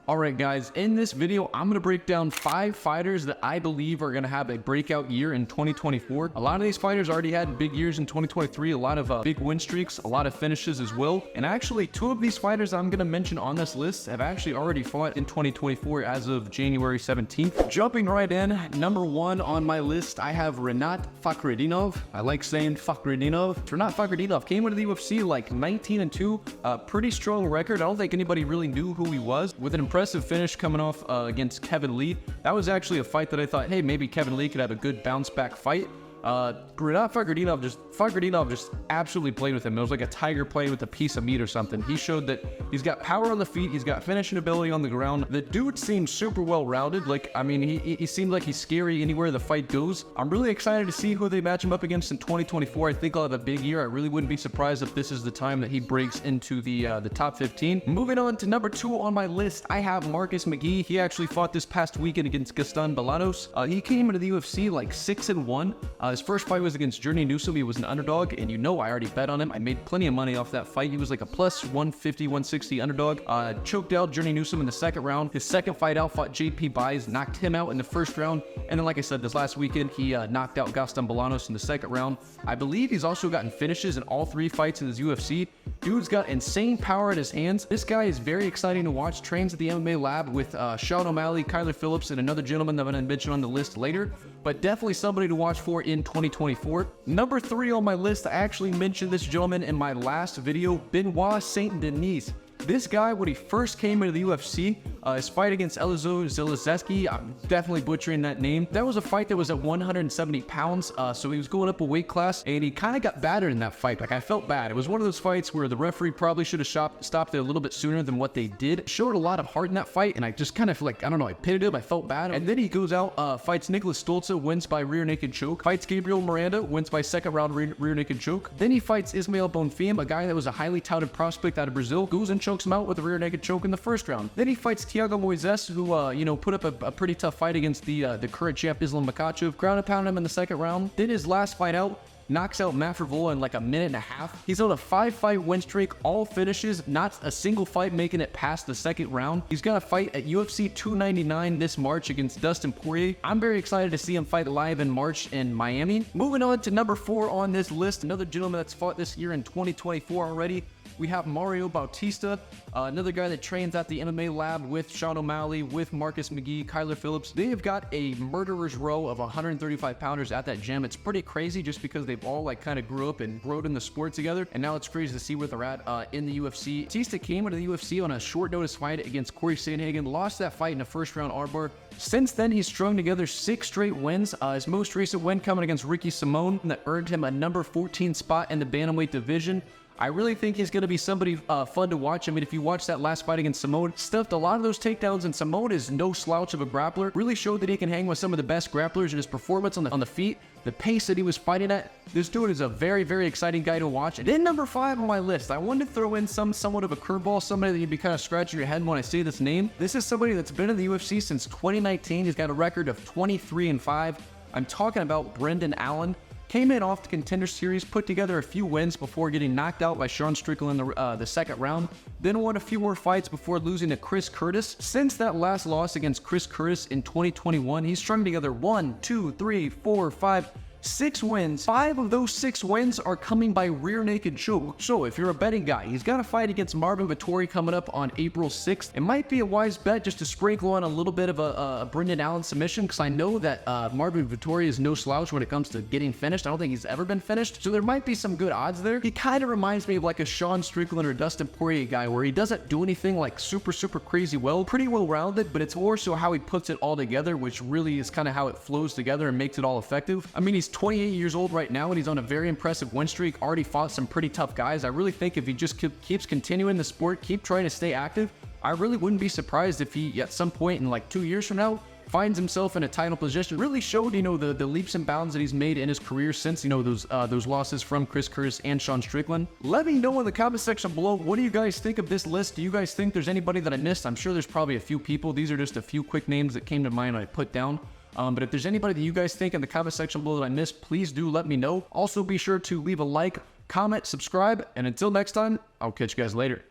Alright guys, in this video, I'm going to break down 5 fighters that I believe are going to have a breakout year in 2024. A lot of these fighters already had big years in 2023, a lot of big win streaks, a lot of finishes as well. And actually, 2 of these fighters I'm going to mention on this list have actually already fought in 2024 as of January 17th. Jumping right in, number 1 on my list, I have Rinat Fakhretdinov. I like saying Fakhretdinov. Rinat Fakhretdinov came into the UFC like 19-2, a pretty strong record. I don't think anybody really knew who he was, with an impressive finish coming off against Kevin Lee. That was actually a fight that I thought, hey, maybe Kevin Lee could have a good bounce back fight. Rinat Fakhretdinov just absolutely played with him. It was like a tiger playing with a piece of meat or something. He showed that he's got power on the feet, he's got finishing ability on the ground. The dude seems super well rounded. Like, I mean, he seems like he's scary anywhere the fight goes. I'm really excited to see who they match him up against in 2024. I think he'll have a big year. I really wouldn't be surprised if this is the time that he breaks into the top 15. Moving on to number 2 on my list, I have Marcus McGee. He actually fought this past weekend against Gaston Bolanos. He came into the UFC like 6-1. His first fight was against Journey Newsom. He was an underdog, and you know I already bet on him. I made plenty of money off that fight. He was like a plus 150, 160 underdog. Choked out Journey Newsom in the second round. His second fight out, fought JP Buys, knocked him out in the first round. And then, like I said, this last weekend, he knocked out Gaston Bolanos in the second round. I believe he's also gotten finishes in all 3 fights in his UFC. Dude's got insane power in his hands. This guy is very exciting to watch. Trains at the MMA lab with Sean O'Malley, Kyler Phillips, and another gentleman that I'm going to mention on the list later. But definitely somebody to watch for in 2024. Number 3 on my list, I actually mentioned this gentleman in my last video, Benoit Saint Denis. This guy, when he first came into the UFC, his fight against Elizeu Zelezeski, I'm definitely butchering that name. That was a fight that was at 170 pounds, so he was going up a weight class, and he kind of got battered in that fight. Like, I felt bad. It was one of those fights where the referee probably should have stopped it a little bit sooner than what they did. Showed a lot of heart in that fight, and I just kind of feel like, I don't know, I pitted him, I felt bad. And then he goes out, fights Nicholas Stolze, wins by rear naked choke, fights Gabriel Miranda, wins by second round rear naked choke. Then he fights Ismael Bonfim, a guy that was a highly touted prospect out of Brazil, goes and chokes him out with a rear naked choke in the first round. Then he fights Thiago Moises, who, you know, put up a pretty tough fight against the current champ Islam Makhachev, ground and pound him in the second round. Then his last fight out, knocks out Matt Frevola in like a minute and a half. He's on a 5-fight win streak, all finishes, not a single fight making it past the second round. He's got a fight at UFC 299 this March against Dustin Poirier. I'm very excited to see him fight live in March in Miami. Moving on to number 4 on this list, another gentleman that's fought this year in 2024 already. We have Mario Bautista, another guy that trains at the MMA lab with Sean O'Malley, with Marcus McGee, Kyler Phillips. They have got a murderer's row of 135 pounders at that gym. It's pretty crazy just because they've all like kind of grew up and growed in the sport together. And now it's crazy to see where they're at in the UFC. Bautista came into the UFC on a short notice fight against Corey Sandhagen, lost that fight in a first round armbar. Since then, he's strung together 6 straight wins. His most recent win coming against Ricky Simon that earned him a number 14 spot in the bantamweight division. I really think he's going to be somebody fun to watch. I mean, if you watch that last fight against Simone, stuffed a lot of those takedowns, and Simone is no slouch of a grappler. Really showed that he can hang with some of the best grapplers, and his performance on the feet, the pace that he was fighting at. This dude is a very, very exciting guy to watch. And then number 5 on my list, I wanted to throw in somewhat of a curveball, somebody that you'd be kind of scratching your head when I say this name. This is somebody that's been in the UFC since 2019. He's got a record of 23-5. I'm talking about Brendan Allen. Came in off the Contender Series, put together a few wins before getting knocked out by Sean Strickland in the second round, then won a few more fights before losing to Chris Curtis. Since that last loss against Chris Curtis in 2021, he's strung together 6 wins. 5 of those 6 wins are coming by rear naked choke. So if you're a betting guy, he's got a fight against Marvin Vettori coming up on April 6th. It might be a wise bet just to sprinkle on a little bit of a Brendan Allen submission, because I know that Marvin Vettori is no slouch when it comes to getting finished. I don't think he's ever been finished, so there might be some good odds there. He kind of reminds me of like a Sean Strickland or Dustin Poirier guy, where he doesn't do anything like super crazy well. Pretty well rounded, but it's more so how he puts it all together, which really is kind of how it flows together and makes it all effective. I mean, he's 28 years old right now, and he's on a very impressive win streak. Already fought some pretty tough guys. I really think if he just keeps continuing the sport, keep trying to stay active, I really wouldn't be surprised if he, at some point in like 2 years from now, finds himself in a title position. Really showed, you know, the leaps and bounds that he's made in his career since, you know, those losses from Chris Curtis and Sean Strickland. Let me know in the comment section below, what do you guys think of this list? Do you guys think there's anybody that I missed? I'm sure there's probably a few people. These are just a few quick names that came to mind and I put down. But if there's anybody that you guys think in the comment section below that I missed, please do let me know. Also, be sure to leave a like, comment, subscribe, and until next time, I'll catch you guys later.